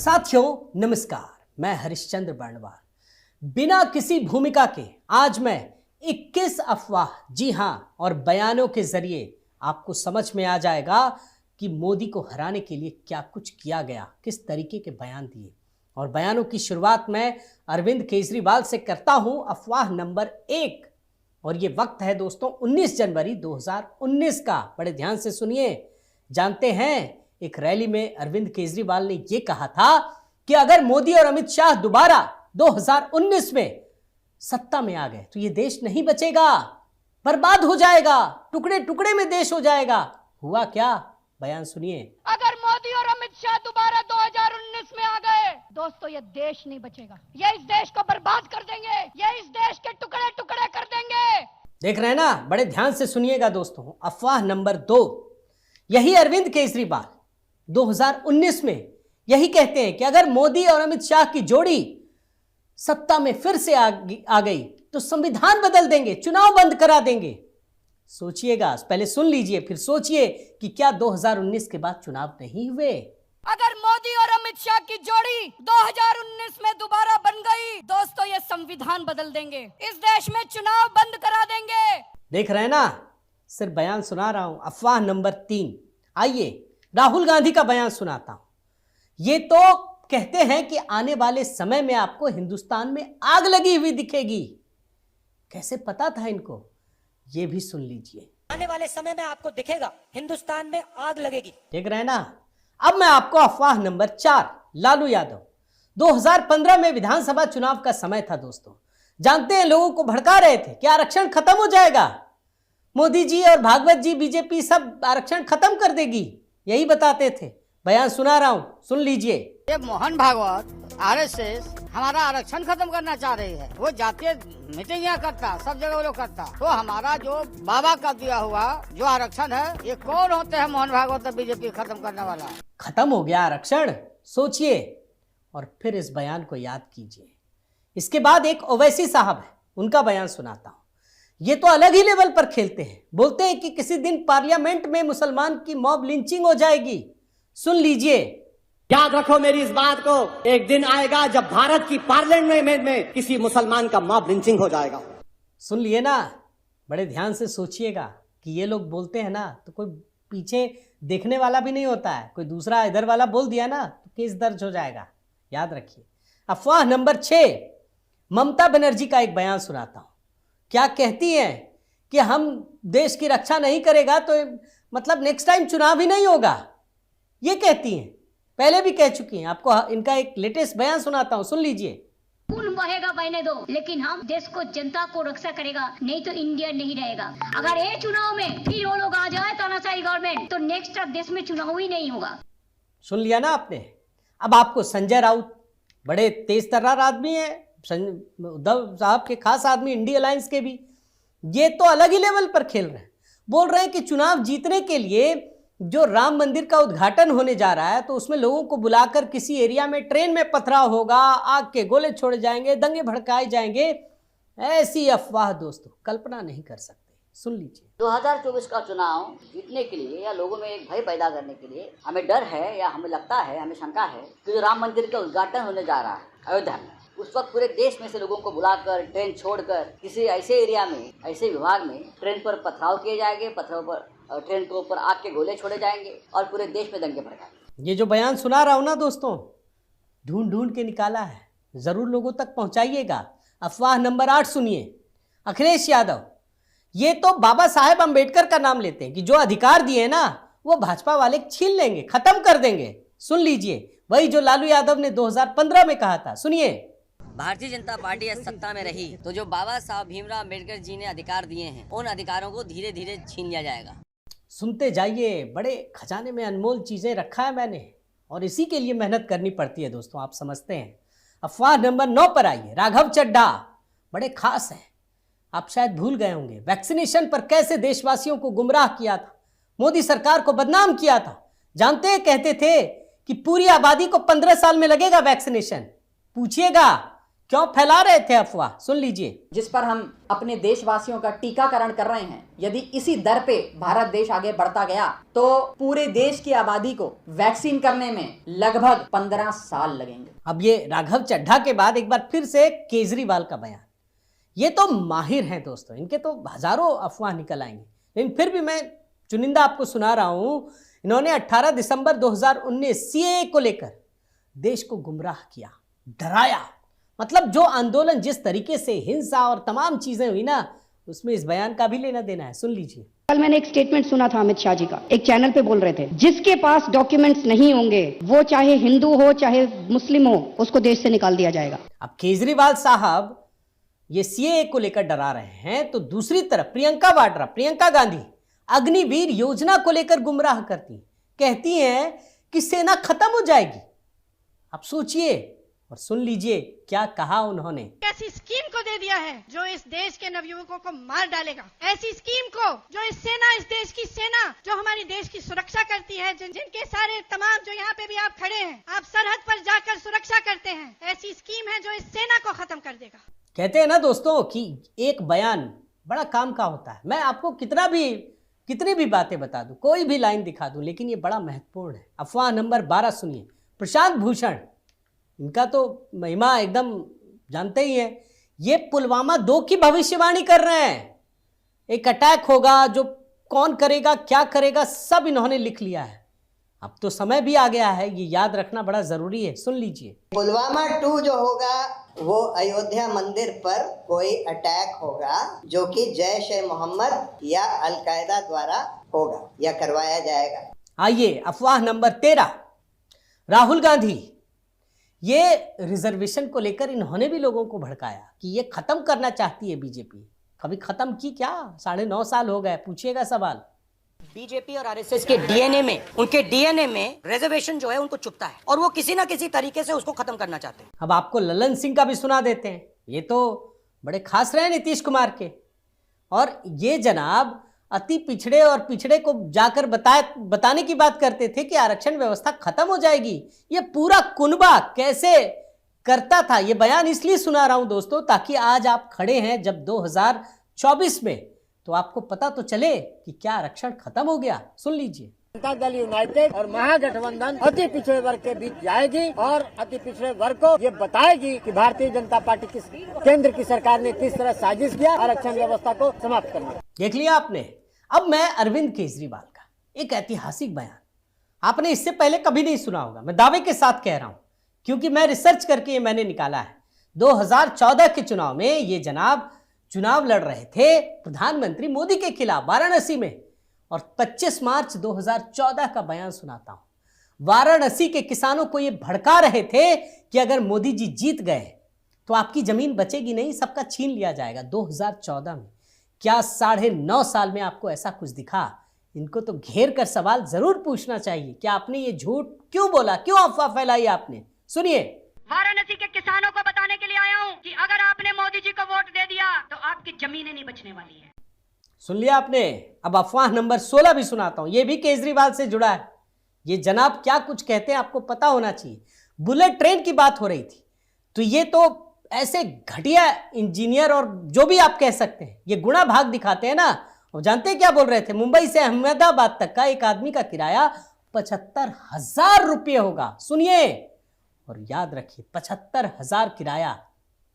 साथियों नमस्कार, मैं हरिश्चंद्र बर्णवाल। बिना किसी भूमिका के आज मैं 21 अफवाह, जी हां, और बयानों के जरिए आपको समझ में आ जाएगा कि मोदी को हराने के लिए क्या कुछ किया गया, किस तरीके के बयान दिए। और बयानों की शुरुआत मैं अरविंद केजरीवाल से करता हूं, अफवाह नंबर 1। और ये वक्त है दोस्तों 19 जनवरी 2019 का। बड़े ध्यान से सुनिए। जानते हैं, एक रैली में अरविंद केजरीवाल ने यह कहा था कि अगर मोदी और अमित शाह दोबारा 2019 में सत्ता में आ गए तो ये देश नहीं बचेगा, बर्बाद हो जाएगा, टुकड़े टुकड़े में देश हो जाएगा। हुआ क्या? बयान सुनिए। अगर मोदी और अमित शाह दोबारा 2019 में आ गए दोस्तों, ये देश नहीं बचेगा, ये इस देश को बर्बाद कर देंगे, ये इस देश के टुकड़े टुकड़े कर देंगे। देख रहे हैं ना? बड़े ध्यान से सुनिएगा दोस्तों। अफवाह नंबर 2, यही अरविंद केजरीवाल 2019 में यही कहते हैं कि अगर मोदी और अमित शाह की जोड़ी सत्ता में फिर से आ गई तो संविधान बदल देंगे, चुनाव बंद करा देंगे। सोचिएगा, पहले सुन लीजिए फिर सोचिए कि क्या 2019 के बाद चुनाव नहीं हुए। अगर मोदी और अमित शाह की जोड़ी 2019 में दोबारा बन गई दोस्तों, ये संविधान बदल देंगे, इस देश में चुनाव बंद करा देंगे। देख रहे हैं ना? सिर्फ बयान सुना रहा हूं। अफवाह नंबर 3, आइए राहुल गांधी का बयान सुनाता हूं। ये तो कहते हैं कि आने वाले समय में आपको हिंदुस्तान में आग लगी हुई दिखेगी। कैसे पता था इनको? ये भी सुन लीजिए। आने वाले समय में आपको दिखेगा हिंदुस्तान में आग लगेगी। देख रहे हैं ना? अब मैं आपको अफवाह नंबर 4, लालू यादव। 2015 में विधानसभा चुनाव का समय था दोस्तों। जानते हैं, लोगों को भड़का रहे थे कि आरक्षण खत्म हो जाएगा, मोदी जी और भागवत जी, बीजेपी सब आरक्षण खत्म कर देगी, यही बताते थे। बयान सुना रहा हूं, सुन लीजिए। ये मोहन भागवत आरएसएस हमारा आरक्षण खत्म करना चाह रही है। वो जातीय मीटिंग यहाँ करता, सब जगह वो लोग करता। तो हमारा जो बाबा का दिया हुआ जो आरक्षण है, ये कौन होते हैं मोहन भागवत और बीजेपी खत्म करने वाला? खत्म हो गया आरक्षण? सोचिए और फिर इस बयान को याद कीजिए। इसके बाद एक ओवैसी साहब है, उनका बयान सुनाता हूं। ये तो अलग ही लेवल पर खेलते हैं। बोलते हैं कि किसी दिन पार्लियामेंट में मुसलमान की मॉब लिंचिंग हो जाएगी। सुन लीजिए। याद रखो मेरी इस बात को, एक दिन आएगा जब भारत की पार्लियामेंट में किसी मुसलमान का मॉब लिंचिंग हो जाएगा। सुन लिए ना? बड़े ध्यान से सोचिएगा कि ये लोग बोलते हैं ना तो कोई पीछे देखने वाला भी नहीं होता है। कोई दूसरा इधर वाला बोल दिया ना तो केस दर्ज हो जाएगा, याद रखिए। अफवाह नंबर 6, ममता बनर्जी का एक बयान सुनाता हूं। क्या कहती हैं कि हम देश की रक्षा नहीं करेगा तो मतलब नेक्स्ट टाइम चुनाव ही नहीं होगा, ये कहती हैं। पहले भी कह चुकी हैं। आपको इनका एक लेटेस्ट बयान सुनाता हूं, सुन लीजिए। खून बहेगा बहने दो, लेकिन हम देश को, जनता को रक्षा करेगा, नहीं तो इंडिया नहीं रहेगा। अगर ये चुनाव में फिर वो लोग आ जाए तानाशाही गवर्नमेंट तो नेक्स्ट देश में चुनाव ही नहीं होगा। सुन लिया ना आपने? अब आपको संजय राउत, बड़े तेज तर्रार आदमी है, उद्धव साहब के खास आदमी, इंडी अलायंस के भी, ये तो अलग ही लेवल पर खेल रहे हैं। बोल रहे हैं कि चुनाव जीतने के लिए जो राम मंदिर का उद्घाटन होने जा रहा है तो उसमें लोगों को बुलाकर किसी एरिया में ट्रेन में पथराव होगा, आग के गोले छोड़े जाएंगे, दंगे भड़काए जाएंगे। ऐसी अफवाह दोस्तों कल्पना नहीं कर सकते। सुन लीजिए। 2024 का चुनाव जीतने के लिए या लोगों में एक भय पैदा करने के लिए हमें डर है या हमें लगता है, हमें शंका है कि जो राम मंदिर का उद्घाटन होने जा रहा है अयोध्या में, उस वक्त पूरे देश में से लोगों को बुलाकर ट्रेन छोड़कर किसी ऐसे एरिया में, ऐसे विभाग में ट्रेन पर पथराव किए जाएंगे, पथराव पर ट्रेन के ऊपर आग के गोले छोड़े जाएंगे और पूरे देश में दंगे भड़काएंगे। ये जो बयान सुना रहा हूं ना दोस्तों, ढूंढ ढूंढ के निकाला है, जरूर लोगों तक पहुंचाइएगा। अफवाह नंबर 8 सुनिए। अखिलेश यादव, ये तो बाबा साहेब अंबेडकर का नाम लेते हैं कि जो अधिकार दिए ना वो भाजपा वाले छीन लेंगे, खत्म कर देंगे। सुन लीजिए, वही जो लालू यादव ने 2015 में कहा था। सुनिए। भारतीय जनता पार्टी सत्ता में रही तो जो बाबा साहब भीमराव अम्बेडकर जी ने अधिकार दिए हैं, उन अधिकारों को धीरे धीरे छीन लिया जाएगा। सुनते जाइए, बड़े खजाने में अनमोल चीजें रखा है मैंने, और इसी के लिए मेहनत करनी पड़ती है दोस्तों, आप समझते हैं। अफवाह नंबर 9 पर आइए। राघव चड्ढा बड़े खास हैं, आप शायद भूल गए होंगे। वैक्सीनेशन पर कैसे देशवासियों को गुमराह किया था, मोदी सरकार को बदनाम किया था। जानते हैं, कहते थे कि पूरी आबादी को 15 साल में लगेगा वैक्सीनेशन। पूछिएगा क्यों फैला रहे थे अफवाह, सुन लीजिए। जिस पर हम अपने देशवासियों का टीकाकरण कर रहे हैं, यदि इसी दर पे भारत देश आगे बढ़ता गया तो पूरे देश की आबादी को वैक्सीन करने में लगभग 15 साल लगेंगे। अब ये राघव चड्ढा के बाद एक बार फिर से केजरीवाल का बयान। ये तो माहिर हैं दोस्तों, इनके तो हजारों अफवाह निकल आएंगे, लेकिन फिर भी मैं चुनिंदा आपको सुना रहा हूं। इन्होंने 18 दिसंबर 2019 सीएए को लेकर देश को गुमराह किया, डराया। मतलब जो आंदोलन जिस तरीके से हिंसा और तमाम चीजें हुई ना, उसमें इस बयान का भी लेना देना है, सुन लीजिए। कल मैंने एक स्टेटमेंट सुना था अमित शाह जी का, एक चैनल पे बोल रहे थे जिसके पास डॉक्यूमेंट्स नहीं होंगे वो चाहे हिंदू हो चाहे मुस्लिम हो उसको देश से निकाल दिया जाएगा। अब केजरीवाल साहब ये सीएए को लेकर डरा रहे हैं, तो दूसरी तरफ प्रियंका वाड्रा, प्रियंका गांधी अग्निवीर योजना को लेकर गुमराह करती, कहती हैं कि सेना खत्म हो जाएगी। अब सोचिए और सुन लीजिए क्या कहा उन्होंने। ऐसी स्कीम को दे दिया है जो इस देश के नवयुवकों को मार डालेगा, ऐसी स्कीम को जो इस देश की सेना जो हमारी देश की सुरक्षा करती है, जिनके सारे तमाम जो यहाँ पे भी आप खड़े हैं, आप सरहद पर जाकर सुरक्षा करते हैं, ऐसी स्कीम है जो इस सेना को खत्म कर देगा। कहते हैं ना दोस्तों कि एक बयान बड़ा काम का होता है। मैं आपको कितनी भी बातें बता दूं, कोई भी लाइन दिखा दूं, लेकिन ये बड़ा महत्वपूर्ण है। अफवाह नंबर 12 सुनिए। प्रशांत भूषण, इनका तो महिमा एकदम जानते ही हैं। ये पुलवामा 2 की भविष्यवाणी कर रहे हैं। एक अटैक होगा, जो कौन करेगा क्या करेगा सब इन्होंने लिख लिया है। अब तो समय भी आ गया है, ये याद रखना बड़ा जरूरी है, सुन लीजिए। पुलवामा 2 जो होगा वो अयोध्या मंदिर पर कोई अटैक होगा जो कि जैश ए मोहम्मद या अलकायदा द्वारा होगा या करवाया जाएगा। आइए अफवाह नंबर 13। राहुल गांधी, ये रिजर्वेशन को लेकर इन्होंने भी लोगों को भड़काया कि ये खत्म करना चाहती है बीजेपी। कभी खत्म की क्या? 9.5 साल हो गए, पूछिएगा सवाल। बीजेपी और आरएसएस के डीएनए में, उनके डीएनए में रिजर्वेशन जो है उनको चुभता है और वो किसी ना किसी तरीके से उसको खत्म करना चाहते हैं। अब आपको ललन सिंह का भी सुना देते हैं। ये तो बड़े खास रहे नीतीश कुमार के, और ये जनाब अति पिछड़े और पिछड़े को जाकर बताने की बात करते थे कि आरक्षण व्यवस्था खत्म हो जाएगी। ये पूरा कुनबा कैसे करता था, ये बयान इसलिए सुना रहा हूं दोस्तों ताकि आज आप खड़े हैं जब 2024 में, तो आपको पता तो चले कि क्या आरक्षण खत्म हो गया। सुन लीजिए। जनता दल यूनाइटेड और महागठबंधन अति पिछड़े वर्ग के बीच जाएगी और अति पिछड़े वर्ग को ये बताएगी कि भारतीय जनता पार्टी की केंद्र की सरकार ने किस तरह साजिश किया आरक्षण व्यवस्था को समाप्त करने। देख लिया आपने। अब मैं अरविंद केजरीवाल का एक ऐतिहासिक बयान, आपने इससे पहले कभी नहीं सुना होगा, मैं दावे के साथ कह रहा हूं क्योंकि मैं रिसर्च करके ये मैंने निकाला है। 2014 के चुनाव में ये जनाब चुनाव लड़ रहे थे प्रधानमंत्री मोदी के खिलाफ वाराणसी में, और 25 मार्च 2014 का बयान सुनाता हूं। वाराणसी के किसानों को ये भड़का रहे थे कि अगर मोदी जी जीत गए तो आपकी जमीन बचेगी नहीं, सबका छीन लिया जाएगा। 2014 में क्या 9.5 साल में आपको ऐसा कुछ दिखा? इनको तो घेर कर सवाल जरूर पूछना चाहिए कि आपने ये झूठ क्यों बोला, क्यों अफवाह फैलाई आपने। सुनिए। वाराणसी के किसानों को बताने के लिए आया हूं कि अगर आपने मोदी जी को वोट दे दिया तो आपकी जमीनें नहीं बचने वाली है। सुन लिया आपने। अब अफवाह नंबर 16 भी सुनाता हूं, ये भी केजरीवाल से जुड़ा है। ये जनाब क्या कुछ कहते हैं आपको पता होना चाहिए। बुलेट ट्रेन की बात हो रही थी, तो ये तो ऐसे घटिया इंजीनियर और जो भी आप कह सकते हैं, ये गुणा भाग दिखाते हैं ना। और जानते हैं क्या बोल रहे थे? मुंबई से अहमदाबाद तक का एक आदमी का किराया 75,000 रुपये होगा। सुनिए और याद रखिए, 75,000 किराया।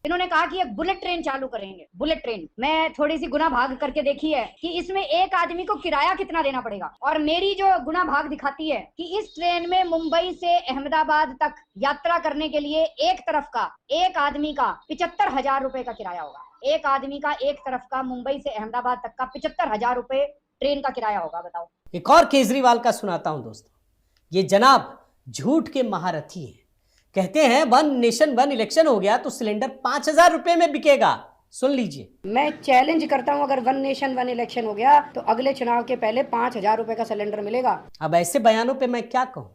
इन्होंने कहा कि एक बुलेट ट्रेन चालू करेंगे। बुलेट ट्रेन मैं थोड़ी सी गुना भाग करके देखी है कि इसमें एक आदमी को किराया कितना देना पड़ेगा, और मेरी जो गुना भाग दिखाती है कि इस ट्रेन में मुंबई से अहमदाबाद तक यात्रा करने के लिए एक तरफ का एक आदमी का 75,000 रुपए का किराया होगा। एक आदमी का एक तरफ का मुंबई से अहमदाबाद तक का 75,000 रुपए ट्रेन का किराया होगा। बताओ। एक और केजरीवाल का सुनाता हूं दोस्तों। ये जनाब झूठ के महारथी हैं। कहते हैं 1 नेशन 1 इलेक्शन हो गया तो सिलेंडर 5,000 रुपए में बिकेगा। सुन लीजिए। मैं चैलेंज करता हूं, अगर 1 नेशन 1 इलेक्शन हो गया तो अगले चुनाव के पहले 5,000 रुपए का सिलेंडर मिलेगा। अब ऐसे बयानों पे मैं क्या कहूं,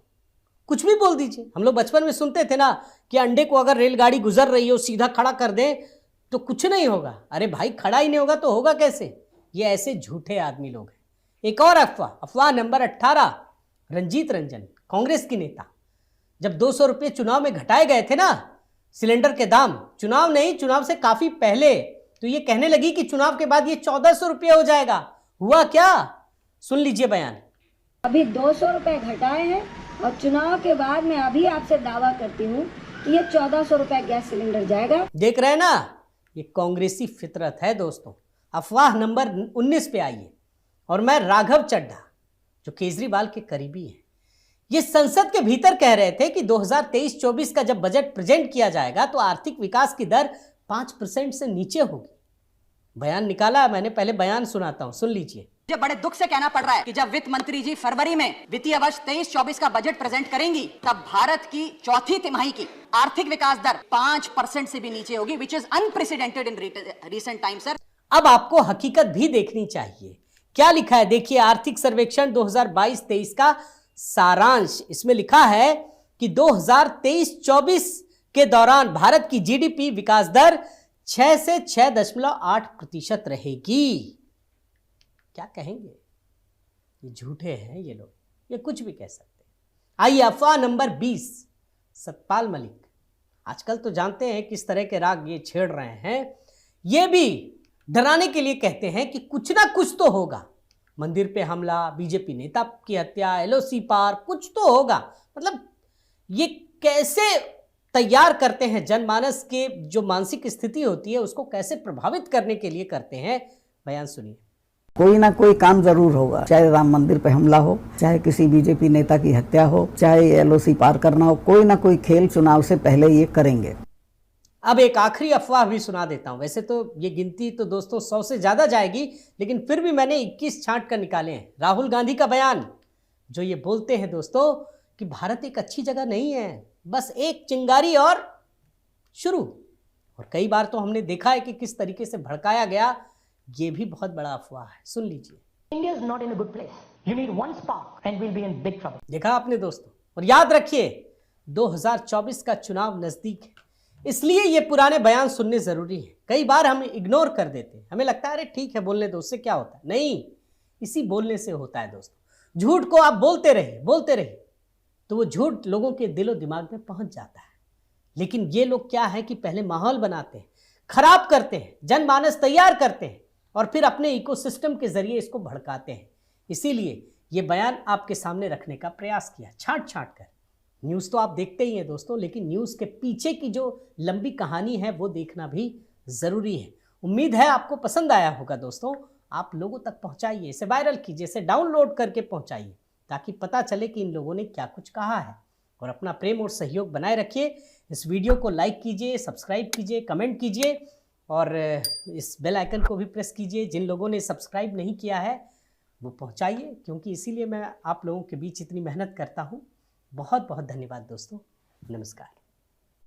कुछ भी बोल दीजिए। हम लोग बचपन में सुनते थे ना कि अंडे को अगर रेलगाड़ी गुजर रही हो सीधा खड़ा कर दे तो कुछ नहीं होगा। अरे भाई खड़ा ही नहीं होगा तो होगा कैसे? ये ऐसे झूठे आदमी लोग हैं। एक और अफवाह नंबर 18। रंजीत रंजन, कांग्रेस की नेता, जब 200 रुपये चुनाव में घटाए गए थे ना, सिलेंडर के दाम, चुनाव नहीं, चुनाव से काफी पहले तो ये कहने लगी कि चुनाव के बाद ये 1400 रुपये हो जाएगा। हुआ क्या? सुन लीजिए बयान। अभी 200 रुपए घटाए हैं और चुनाव के बाद मैं अभी आपसे दावा करती हूँ कि ये 1400 रुपए गैस सिलेंडर जाएगा। देख रहे हैं ना, ये कांग्रेसी फितरत है दोस्तों। अफवाह नंबर 19 पे आइए। और मैं राघव चड्ढा, जो केजरीवाल के करीबी हैं, ये संसद के भीतर कह रहे थे कि 2023-24 का जब बजट प्रेजेंट किया जाएगा तो आर्थिक विकास की दर 5% से नीचे होगी। बयान निकाला मैंने, पहले बयान सुनाता हूं, सुन लीजिए। मुझे बड़े दुख से कहना पड़ रहा है कि जब वित्त मंत्री जी फरवरी में वित्तीय वर्ष 23-24 का बजट प्रेजेंट करेंगी तब भारत की चौथी तिमाही की आर्थिक विकास दर 5% से भी नीचे होगी, which is unprecedented in recent time sir. अब आपको हकीकत भी देखनी चाहिए। क्या लिखा है देखिए, आर्थिक सर्वेक्षण 2022-23 का सारांश। इसमें लिखा है कि 2023-24 के दौरान भारत की जीडीपी विकास दर 6 से 6.8% रहेगी। क्या कहेंगे? ये झूठे हैं ये लोग, ये कुछ भी कह सकते हैं। आइए अफवाह नंबर 20, सतपाल मलिक। आजकल तो जानते हैं किस तरह के राग ये छेड़ रहे हैं। ये भी डराने के लिए कहते हैं कि कुछ ना कुछ तो होगा। मंदिर पे हमला, बीजेपी नेता की हत्या, एलओसी पार, कुछ तो होगा। मतलब ये कैसे तैयार करते हैं जनमानस के जो मानसिक स्थिति होती है उसको कैसे प्रभावित करने के लिए करते हैं। बयान सुनिए। कोई ना कोई काम जरूर होगा, चाहे राम मंदिर पे हमला हो, चाहे किसी बीजेपी नेता की हत्या हो, चाहे एलओसी पार करना हो, कोई ना कोई खेल चुनाव से पहले ये करेंगे। अब एक आखिरी अफवाह भी सुना देता हूं। वैसे तो ये गिनती तो दोस्तों 100 से ज्यादा जाएगी, लेकिन फिर भी मैंने 21 छांट कर निकाले हैं। राहुल गांधी का बयान, जो ये बोलते हैं दोस्तों कि भारत एक अच्छी जगह नहीं है, बस एक चिंगारी और शुरू। और कई बार तो हमने देखा है कि किस तरीके से भड़काया गया। ये भी बहुत बड़ा अफवाह है, सुन लीजिए। India is not in a good place. You need one spark and we'll be in big trouble. देखा आपने दोस्तों। और याद रखिए 2024 का चुनाव नजदीक है, इसलिए ये पुराने बयान सुनने जरूरी है। कई बार हम इग्नोर कर देते हैं, हमें लगता है अरे ठीक है बोलने दो, उससे क्या होता है। नहीं, इसी बोलने से होता है दोस्तों। झूठ को आप बोलते रहिए तो वो झूठ लोगों के दिलो दिमाग में पहुंच जाता है। लेकिन ये लोग क्या है कि पहले माहौल बनाते हैं, खराब करते हैं, जनमानस तैयार करते हैं और फिर अपने इकोसिस्टम के जरिए इसको भड़काते हैं। इसीलिए ये बयान आपके सामने रखने का प्रयास किया, छांट कर। न्यूज़ तो आप देखते ही हैं दोस्तों, लेकिन न्यूज़ के पीछे की जो लंबी कहानी है वो देखना भी ज़रूरी है। उम्मीद है आपको पसंद आया होगा दोस्तों। आप लोगों तक पहुंचाइए, इसे वायरल कीजिए, इसे डाउनलोड करके पहुंचाइए, ताकि पता चले कि इन लोगों ने क्या कुछ कहा है। और अपना प्रेम और सहयोग बनाए रखिए। इस वीडियो को लाइक कीजिए, सब्सक्राइब कीजिए, कमेंट कीजिए और इस बेल आइकन को भी प्रेस कीजिए। जिन लोगों ने सब्सक्राइब नहीं किया है वो पहुंचाइए, क्योंकि इसीलिए मैं आप लोगों के बीच इतनी मेहनत करता हूं। बहुत बहुत धन्यवाद दोस्तों, नमस्कार।